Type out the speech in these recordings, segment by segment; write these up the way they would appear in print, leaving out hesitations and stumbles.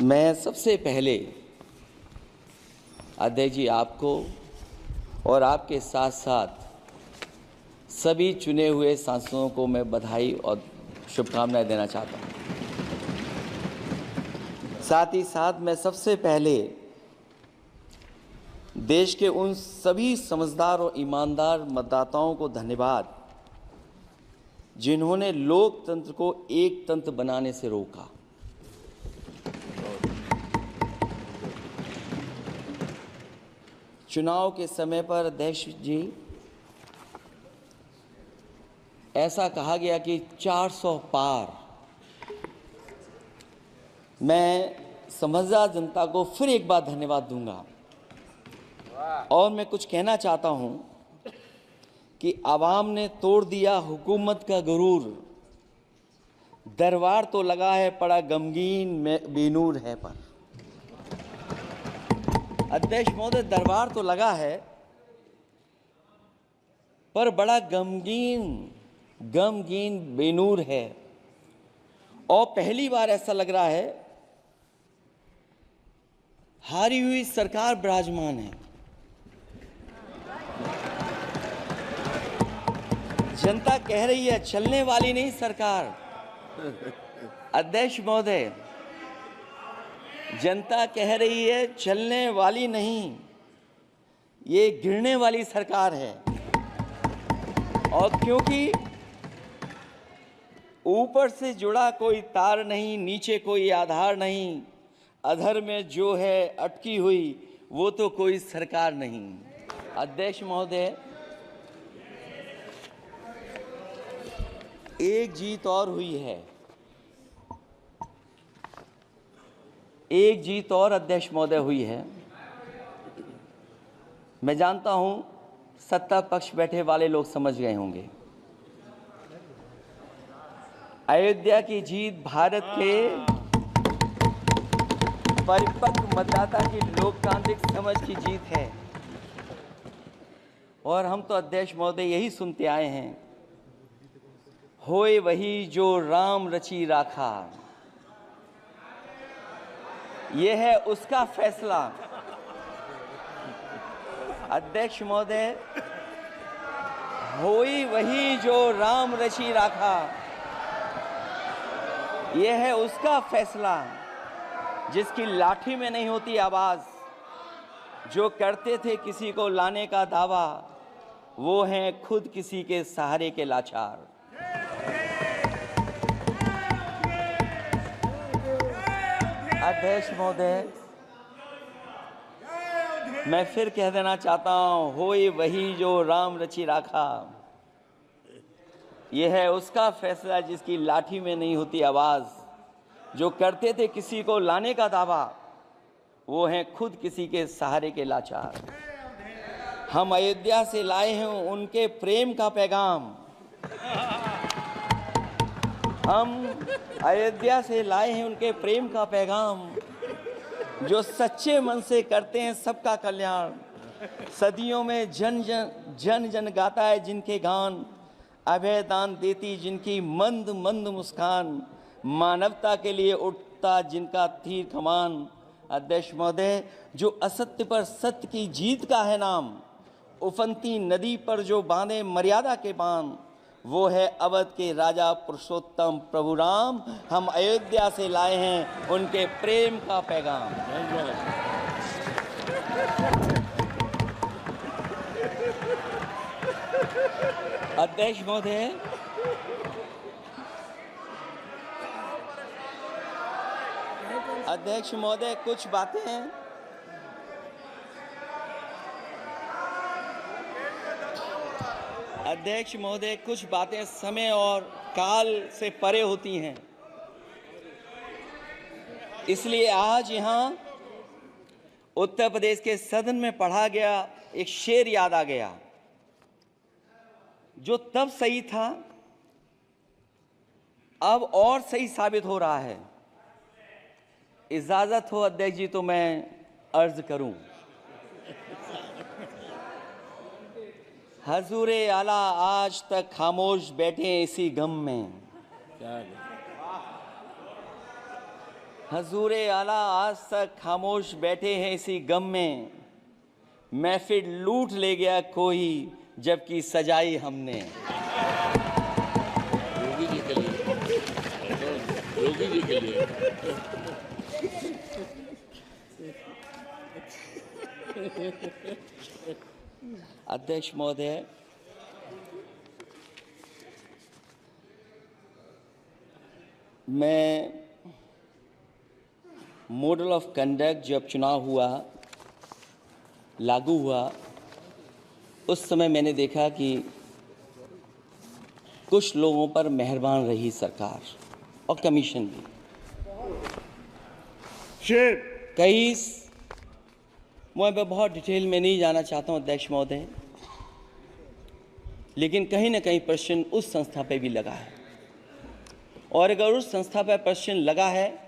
मैं सबसे पहले अध्यक्ष जी आपको और आपके साथ साथ सभी चुने हुए सांसदों को मैं बधाई और शुभकामनाएं देना चाहता हूं। साथ ही साथ मैं सबसे पहले देश के उन सभी समझदार और ईमानदार मतदाताओं को धन्यवाद जिन्होंने लोकतंत्र को एक तंत्र बनाने से रोका। चुनाव के समय पर अध्यक्ष जी ऐसा कहा गया कि 400 पार। मैं समझदार जनता को फिर एक बार धन्यवाद दूंगा और मैं कुछ कहना चाहता हूं कि आवाम ने तोड़ दिया हुकूमत का गुरूर, दरबार तो लगा है पड़ा गमगीन में बेनूर है पर। अध्यक्ष महोदय, दरबार तो लगा है पर बड़ा गमगीन बेनूर है और पहली बार ऐसा लग रहा है हारी हुई सरकार विराजमान है। जनता कह रही है चलने वाली नहीं सरकार। अध्यक्ष महोदय, जनता कह रही है चलने वाली नहीं, ये गिरने वाली सरकार है। और क्योंकि ऊपर से जुड़ा कोई तार नहीं, नीचे कोई आधार नहीं, अधर में जो है अटकी हुई वो तो कोई सरकार नहीं। अध्यक्ष महोदय, एक जीत और हुई है, एक जीत और अध्यक्ष महोदय हुई है। मैं जानता हूं सत्ता पक्ष बैठे वाले लोग समझ गए होंगे। अयोध्या की जीत भारत के परिपक्व मतदाता की लोकतांत्रिक समझ की जीत है और हम तो अध्यक्ष महोदय यही सुनते आए हैं, होए वही जो राम रची राखा, यह है उसका फैसला। अध्यक्ष महोदय, होई वही जो राम रची राखा, यह है उसका फैसला, जिसकी लाठी में नहीं होती आवाज, जो करते थे किसी को लाने का दावा, वो हैं खुद किसी के सहारे के लाचार। अध्यक्ष महोदय, मैं फिर कह देना चाहता हूं, होए वही जो राम रची राखा, यह है उसका फैसला जिसकी लाठी में नहीं होती आवाज, जो करते थे किसी को लाने का दावा, वो हैं खुद किसी के सहारे के लाचार। हम अयोध्या से लाए हैं उनके प्रेम का पैगाम, हम अयोध्या से लाए हैं उनके प्रेम का पैगाम, जो सच्चे मन से करते हैं सबका कल्याण। सदियों में जन जन गाता है जिनके गान, अभय दान देती जिनकी मंद मंद मुस्कान, मानवता के लिए उठता जिनका तीर कमान। अध्यक्ष महोदय, जो असत्य पर सत्य की जीत का है नाम, उफनती नदी पर जो बांधे मर्यादा के बांध, वो है अवध के राजा पुरुषोत्तम प्रभु राम। हम अयोध्या से लाए हैं उनके प्रेम का पैगाम। अध्यक्ष महोदय, अध्यक्ष महोदय, कुछ बातें अध्यक्ष महोदय, कुछ बातें समय और काल से परे होती हैं, इसलिए आज यहां उत्तर प्रदेश के सदन में पढ़ा गया एक शेर याद आ गया, जो तब सही था अब और सही साबित हो रहा है। इजाजत हो अध्यक्ष जी तो मैं अर्ज करूं। हजूरे आला आज तक खामोश बैठे इसी गम में, हजूरे आला आज तक खामोश बैठे हैं इसी गम में, महफिल लूट ले गया कोई जबकि सजाई हमने। योगी जी के लिए, योगी जी के लिए। अध्यक्ष महोदय, मैं मॉडल ऑफ कंडक्ट जब चुनाव हुआ, लागू हुआ, उस समय मैंने देखा कि कुछ लोगों पर मेहरबान रही सरकार और कमीशन भी। मैं बहुत डिटेल में नहीं जाना चाहता हूं अध्यक्ष महोदय, लेकिन कहीं ना कहीं प्रश्न उस संस्था पे भी लगा है, और अगर उस संस्था पर प्रश्न लगा है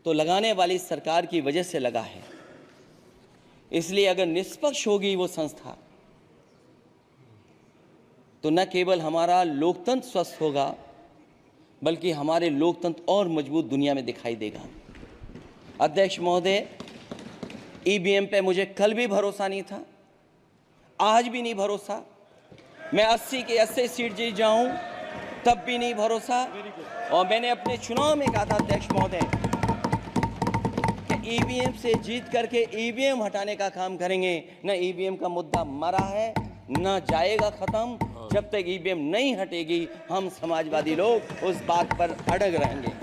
तो लगाने वाली सरकार की वजह से लगा है। इसलिए अगर निष्पक्ष होगी वो संस्था तो न केवल हमारा लोकतंत्र स्वस्थ होगा, बल्कि हमारे लोकतंत्र और मजबूत दुनिया में दिखाई देगा। अध्यक्ष महोदय, ईवीएम पे मुझे कल भी भरोसा नहीं था, आज भी नहीं भरोसा। मैं 80 के 80 सीट जीत जाऊं तब भी नहीं भरोसा। और मैंने अपने चुनाव में कहा था अध्यक्ष महोदय कि ईवीएम से जीत करके ईवीएम हटाने का काम करेंगे। न ईवीएम का मुद्दा मरा है, न जाएगा खत्म। जब तक ईवीएम नहीं हटेगी हम समाजवादी लोग उस बात पर अड़ग रहेंगे।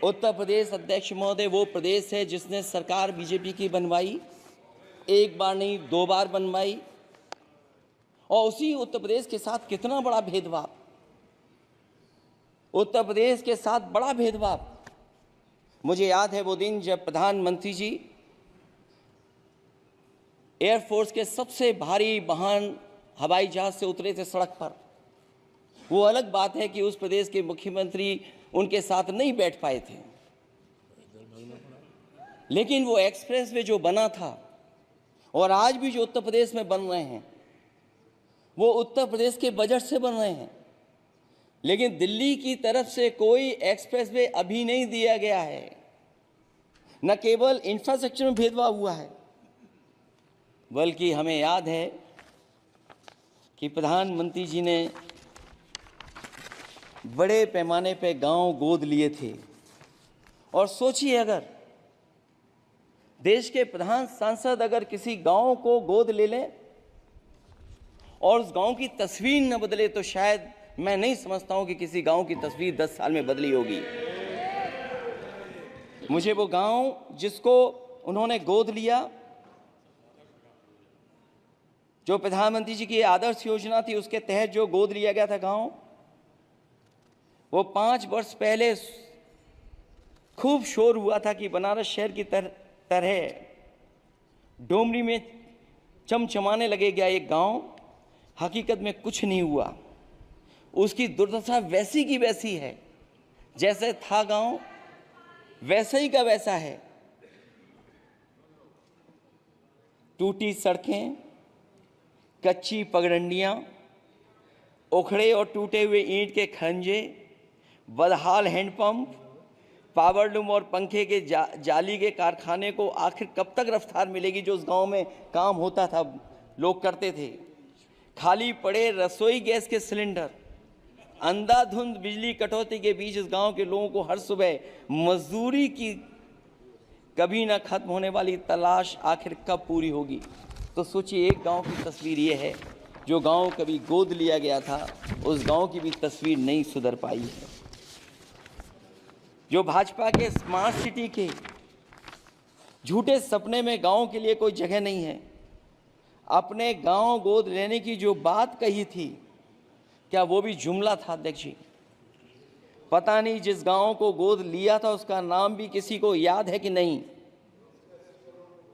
उत्तर प्रदेश अध्यक्ष महोदय वो प्रदेश है जिसने सरकार बीजेपी की बनवाई, एक बार नहीं 2 बार बनवाई, और उसी उत्तर प्रदेश के साथ कितना बड़ा भेदभाव, उत्तर प्रदेश के साथ बड़ा भेदभाव। मुझे याद है वो दिन जब प्रधानमंत्री जी एयरफोर्स के सबसे भारी वाहन हवाई जहाज से उतरे थे सड़क पर। वो अलग बात है कि उस प्रदेश के मुख्यमंत्री उनके साथ नहीं बैठ पाए थे, लेकिन वो एक्सप्रेस वे जो बना था और आज भी जो उत्तर प्रदेश में बन रहे हैं वो उत्तर प्रदेश के बजट से बन रहे हैं। लेकिन दिल्ली की तरफ से कोई एक्सप्रेस वे अभी नहीं दिया गया है। न केवल इंफ्रास्ट्रक्चर में भेदभाव हुआ है, बल्कि हमें याद है कि प्रधानमंत्री जी ने बड़े पैमाने पे गांव गोद लिए थे। और सोचिए, अगर देश के प्रधान सांसद अगर किसी गांव को गोद ले लें और उस गांव की तस्वीर न बदले तो शायद मैं नहीं समझता हूं कि किसी गांव की तस्वीर 10 साल में बदली होगी। मुझे वो गांव जिसको उन्होंने गोद लिया, जो प्रधानमंत्री जी की आदर्श योजना थी उसके तहत जो गोद लिया गया था गांव, वो 5 वर्ष पहले खूब शोर हुआ था कि बनारस शहर की तरह डोमरी में चमचमाने लगे गया एक गांव। हकीकत में कुछ नहीं हुआ। उसकी दुर्दशा वैसी की वैसी है, जैसे था गांव वैसे ही का वैसा है। टूटी सड़कें, कच्ची पगडंडियां, उखड़े और टूटे हुए ईंट के खंजे, बदहाल हैंडपंप, पावरलूम और पंखे के जाली के कारखाने को आखिर कब तक रफ्तार मिलेगी जो उस गांव में काम होता था, लोग करते थे। खाली पड़े रसोई गैस के सिलेंडर, अंधाधुंध बिजली कटौती के बीच इस गांव के लोगों को हर सुबह मजदूरी की कभी ना खत्म होने वाली तलाश आखिर कब पूरी होगी। तो सोचिए, एक गांव की तस्वीर ये है। जो गांव कभी गोद लिया गया था उस गांव की भी तस्वीर नहीं सुधर पाई है। जो भाजपा के स्मार्ट सिटी के झूठे सपने में गांव के लिए कोई जगह नहीं है। अपने गांव गोद लेने की जो बात कही थी, क्या वो भी जुमला था अध्यक्ष जी? पता नहीं जिस गांव को गोद लिया था उसका नाम भी किसी को याद है कि नहीं।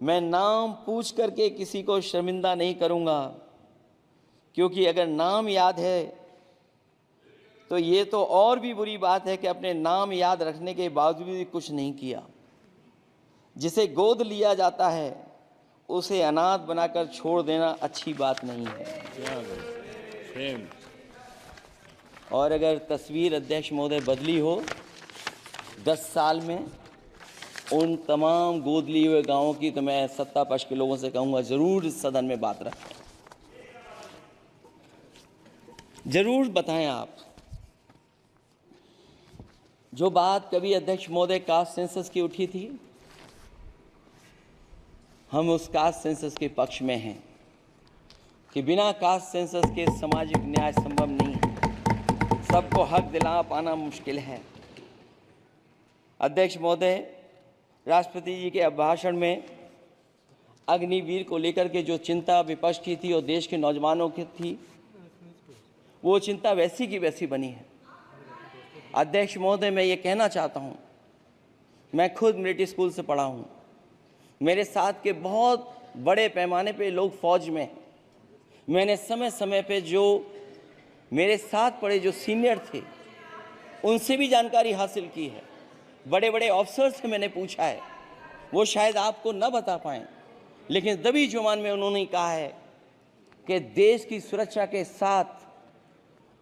मैं नाम पूछ करके किसी को शर्मिंदा नहीं करूंगा, क्योंकि अगर नाम याद है तो ये तो और भी बुरी बात है कि अपने नाम याद रखने के बावजूद भी कुछ नहीं किया। जिसे गोद लिया जाता है उसे अनाथ बनाकर छोड़ देना अच्छी बात नहीं है। और अगर तस्वीर अध्यक्ष महोदय बदली हो 10 साल में उन तमाम गोद लिए हुए गांवों की, तो मैं सत्ता पक्ष के लोगों से कहूंगा जरूर इस सदन में बात रखें, जरूर बताएं आप। जो बात कभी अध्यक्ष महोदय कास्ट सेंसस की उठी थी, हम उस कास्ट सेंसस के पक्ष में हैं कि बिना कास्ट सेंसस के सामाजिक न्याय संभव नहीं है, सबको हक दिला पाना मुश्किल है। अध्यक्ष महोदय, राष्ट्रपति जी के अभिभाषण में अग्निवीर को लेकर के जो चिंता विपक्ष की थी और देश के नौजवानों की थी, वो चिंता वैसी की वैसी बनी है। अध्यक्ष महोदय, मैं ये कहना चाहता हूँ, मैं खुद मिलिट्री स्कूल से पढ़ा हूँ, मेरे साथ के बहुत बड़े पैमाने पे लोग फौज में हैं। मैंने समय समय पे जो मेरे साथ पढ़े जो सीनियर थे उनसे भी जानकारी हासिल की है, बड़े बड़े ऑफिसर से मैंने पूछा है, वो शायद आपको न बता पाएँ, लेकिन दबी जुबान में उन्होंने कहा है कि देश की सुरक्षा के साथ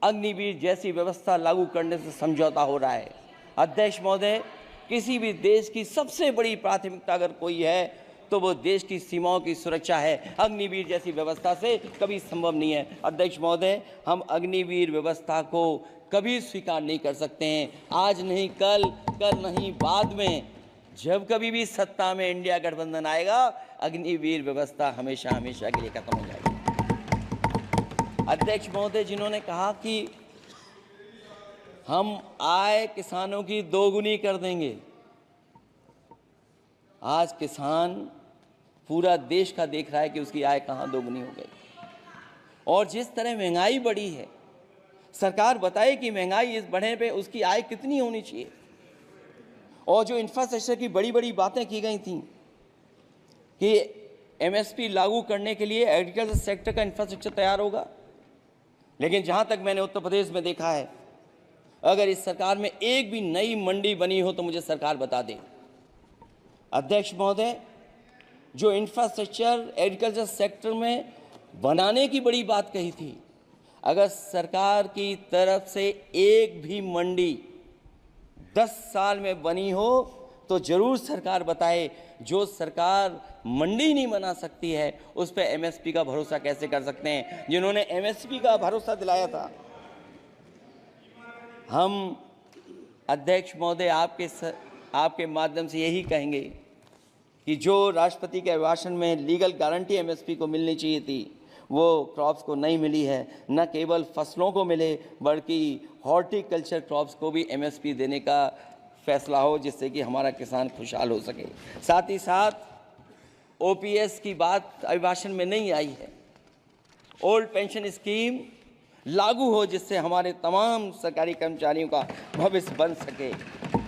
अग्निवीर जैसी व्यवस्था लागू करने से समझौता हो रहा है। अध्यक्ष महोदय, किसी भी देश की सबसे बड़ी प्राथमिकता अगर कोई है तो वो देश की सीमाओं की सुरक्षा है। अग्निवीर जैसी व्यवस्था से कभी संभव नहीं है। अध्यक्ष महोदय, हम अग्निवीर व्यवस्था को कभी स्वीकार नहीं कर सकते हैं। आज नहीं कल, कल नहीं बाद में, जब कभी भी सत्ता में इंडिया गठबंधन आएगा, अग्निवीर व्यवस्था हमेशा हमेशा के लिए खत्म हो जाएगी। अध्यक्ष महोदय, जिन्होंने कहा कि हम आय किसानों की दोगुनी कर देंगे, आज किसान पूरा देश का देख रहा है कि उसकी आय कहां दोगुनी हो गई। और जिस तरह महंगाई बढ़ी है, सरकार बताए कि महंगाई इस बढ़ने पे उसकी आय कितनी होनी चाहिए। और जो इंफ्रास्ट्रक्चर की बड़ी बड़ी बातें की गई थी कि एमएसपी लागू करने के लिए एग्रीकल्चर सेक्टर का इंफ्रास्ट्रक्चर तैयार होगा, लेकिन जहां तक मैंने उत्तर प्रदेश में देखा है, अगर इस सरकार में एक भी नई मंडी बनी हो तो मुझे सरकार बता दे। अध्यक्ष महोदय, जो इंफ्रास्ट्रक्चर एग्रीकल्चर सेक्टर में बनाने की बड़ी बात कही थी, अगर सरकार की तरफ से एक भी मंडी 10 साल में बनी हो तो जरूर सरकार बताए। जो सरकार मंडी नहीं बना सकती है उस पर एमएसपी का भरोसा कैसे कर सकते हैं, जिन्होंने एमएसपी का भरोसा दिलाया था। हम अध्यक्ष महोदय आपके माध्यम से यही कहेंगे कि जो राष्ट्रपति के अभिभाषण में लीगल गारंटी एमएसपी को मिलनी चाहिए थी, वो क्रॉप्स को नहीं मिली है। न केवल फसलों को मिले बल्कि हॉर्टिकल्चर क्रॉप्स को भी एमएसपी देने का फैसला हो, जिससे कि हमारा किसान खुशहाल हो सके। साथ ही साथ ओपीएस की बात अभिभाषण में नहीं आई है। ओल्ड पेंशन स्कीम लागू हो, जिससे हमारे तमाम सरकारी कर्मचारियों का भविष्य बन सके।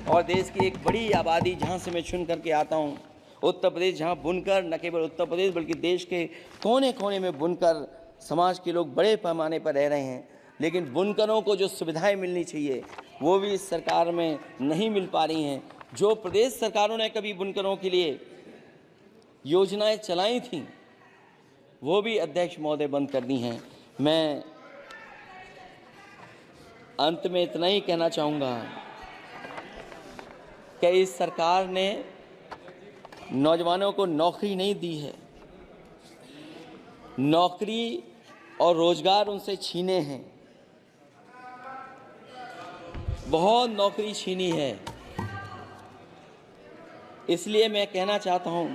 और देश की एक बड़ी आबादी, जहाँ से मैं चुन करके आता हूँ, उत्तर प्रदेश, जहाँ बुनकर, न केवल उत्तर प्रदेश बल्कि देश के कोने कोने में बुनकर समाज के लोग बड़े पैमाने पर रह रहे हैं, लेकिन बुनकरों को जो सुविधाएं मिलनी चाहिए वो भी इस सरकार में नहीं मिल पा रही हैं। जो प्रदेश सरकारों ने कभी बुनकरों के लिए योजनाएं चलाई थीं, वो भी अध्यक्ष महोदय बंद कर दी हैं। मैं अंत में इतना ही कहना चाहूँगा कि इस सरकार ने नौजवानों को नौकरी नहीं दी है, नौकरी और रोजगार उनसे छीने हैं, बहुत नौकरी छीनी है। इसलिए मैं कहना चाहता हूं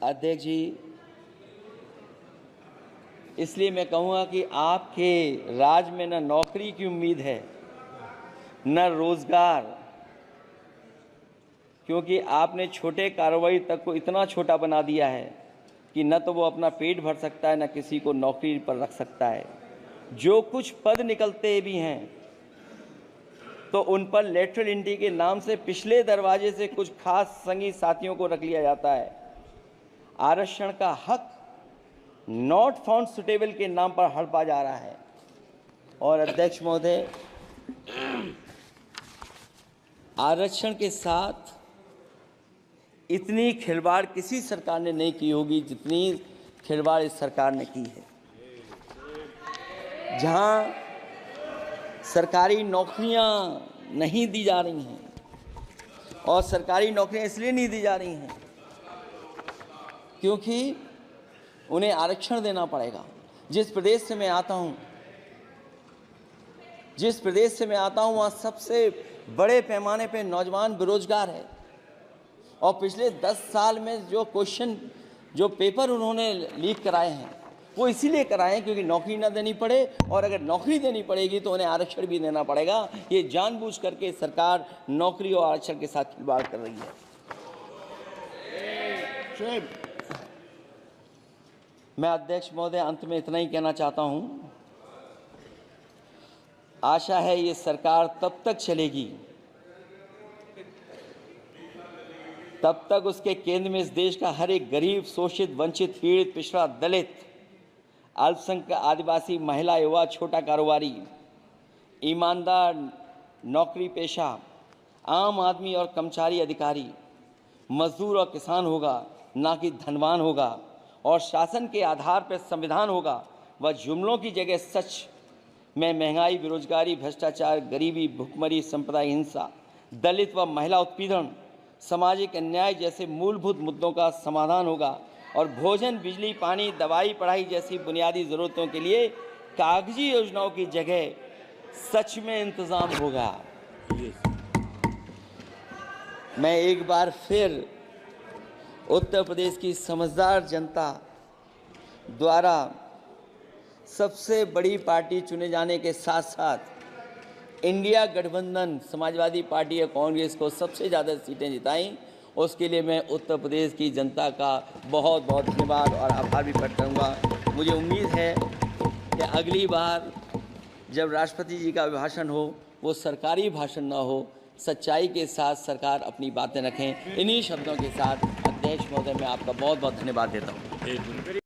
अध्यक्ष जी, इसलिए मैं कहूँगा कि आपके राज में न नौकरी की उम्मीद है न रोजगार, क्योंकि आपने छोटे कारोबारी तक को इतना छोटा बना दिया है कि न तो वो अपना पेट भर सकता है, न किसी को नौकरी पर रख सकता है। जो कुछ पद निकलते भी हैं तो उन पर लेटरल एंट्री के नाम से पिछले दरवाजे से कुछ खास संगी साथियों को रख लिया जाता है। आरक्षण का हक नॉट फाउंड सुटेबल के नाम पर हड़पा जा रहा है। और अध्यक्ष महोदय, आरक्षण के साथ इतनी खिलवाड़ किसी सरकार ने नहीं की होगी जितनी खिलवाड़ इस सरकार ने की है। जहां सरकारी नौकरियां नहीं दी जा रही हैं, और सरकारी नौकरियां इसलिए नहीं दी जा रही हैं क्योंकि उन्हें आरक्षण देना पड़ेगा। जिस प्रदेश से मैं आता हूं वहाँ सबसे बड़े पैमाने पे नौजवान बेरोजगार है, और पिछले 10 साल में जो पेपर उन्होंने लीक कराए हैं वो इसीलिए कराए हैं क्योंकि नौकरी ना देनी पड़े, और अगर नौकरी देनी पड़ेगी तो उन्हें आरक्षण भी देना पड़ेगा। ये जानबूझ करके सरकार नौकरी और आरक्षण के साथ खिलवाड़ कर रही है। मैं अध्यक्ष महोदय अंत में इतना ही कहना चाहता हूं, आशा है ये सरकार तब तक चलेगी तब तक उसके केंद्र में इस देश का हर एक गरीब, शोषित, वंचित, पीड़ित, पिछड़ा, दलित, अल्पसंख्यक, आदिवासी, महिला, युवा, छोटा कारोबारी, ईमानदार, नौकरी पेशा, आम आदमी और कर्मचारी अधिकारी, मजदूर और किसान होगा, ना कि धनवान होगा, और शासन के आधार पर संविधान होगा। वह जुमलों की जगह सच में महंगाई, बेरोजगारी, भ्रष्टाचार, गरीबी, भुखमरी, सांप्रदायिक हिंसा, दलित व महिला उत्पीड़न, सामाजिक अन्याय जैसे मूलभूत मुद्दों का समाधान होगा, और भोजन, बिजली, पानी, दवाई, पढ़ाई जैसी बुनियादी ज़रूरतों के लिए कागजी योजनाओं की जगह सच में इंतज़ाम होगा। मैं एक बार फिर उत्तर प्रदेश की समझदार जनता द्वारा सबसे बड़ी पार्टी चुने जाने के साथ साथ इंडिया गठबंधन समाजवादी पार्टी या कांग्रेस को सबसे ज़्यादा सीटें जिताई, उसके लिए मैं उत्तर प्रदेश की जनता का बहुत बहुत धन्यवाद और आभार भी प्रकट करूँगा। मुझे उम्मीद है कि अगली बार जब राष्ट्रपति जी का अभिभाषण हो वो सरकारी भाषण ना हो, सच्चाई के साथ सरकार अपनी बातें रखें। इन्हीं शब्दों के साथ अध्यक्ष महोदय मैं आपका बहुत बहुत धन्यवाद देता हूँ।